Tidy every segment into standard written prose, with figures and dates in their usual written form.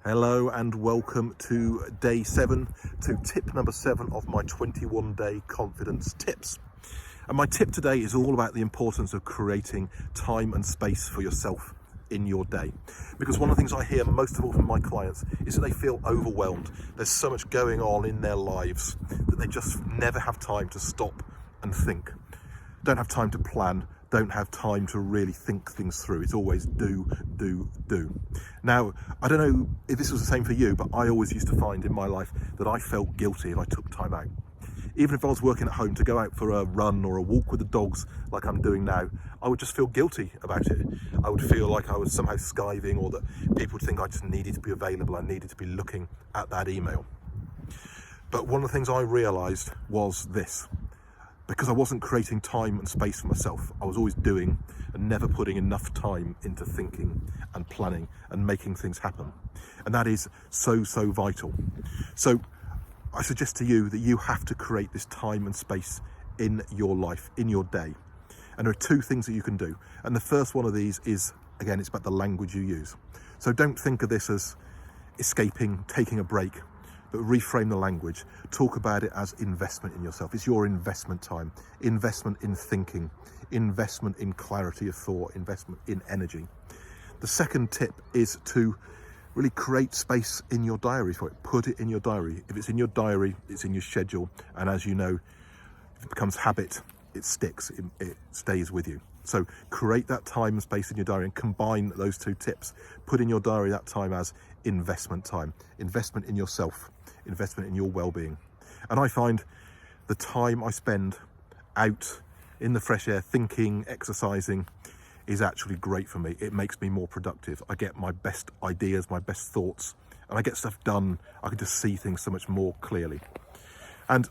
Hello and welcome to day 7, to tip number 7 of my 21-day confidence tips. And my tip today is all about the importance of creating time and space for yourself in your day. Because one of the things I hear most of all from my clients is that they feel overwhelmed. There's so much going on in their lives that they just never have time to stop and think. Don't have time to plan, don't have time to really think things through. It's always do. Now, I don't know if this was the same for you, but I always used to find in my life that I felt guilty if I took time out. Even if I was working at home, to go out for a run or a walk with the dogs like I'm doing now, I would just feel guilty about it. I would feel like I was somehow skiving, or that people would think I just needed to be available, I needed to be looking at that email. But one of the things I realised was this. Because I wasn't creating time and space for myself, I was always doing and never putting enough time into thinking and planning and making things happen. And that is so vital. So I suggest to you that you have to create this time and space in your life, in your day. And there are 2 things that you can do. And the first one of these is, again, it's about the language you use. So don't think of this as escaping, taking a break, but reframe the language. Talk about it as investment in yourself. It's your investment time, investment in thinking, investment in clarity of thought, investment in energy. The second tip is to really create space in your diary for it. Put it in your diary. If it's in your diary, it's in your schedule. And as you know, if it becomes habit, it sticks, it stays with you. So create that time and space in your diary and combine those 2 tips. Put in your diary that time as investment time, investment in yourself, investment in your well-being. And I find the time I spend out in the fresh air, thinking, exercising, is actually great for me. It makes me more productive. I get my best ideas, my best thoughts, and I get stuff done. I can just see things so much more clearly. And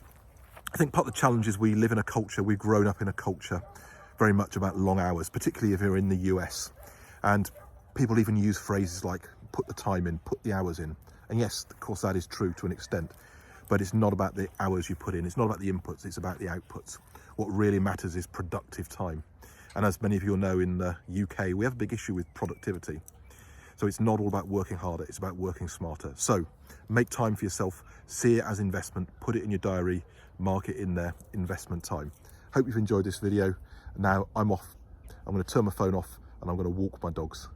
I think part of the challenge is we live in a culture, we've grown up in a culture very much about long hours, particularly if you're in the US. And people even use phrases like put the time in, put the hours in. And yes, of course, that is true to an extent, but it's not about the hours you put in. It's not about the inputs, it's about the outputs. What really matters is productive time. And as many of you know, in the UK, we have a big issue with productivity. So it's not all about working harder, it's about working smarter. So make time for yourself, see it as investment, put it in your diary, mark it in there, investment time. Hope you've enjoyed this video. Now I'm off. I'm going to turn my phone off and I'm going to walk my dogs.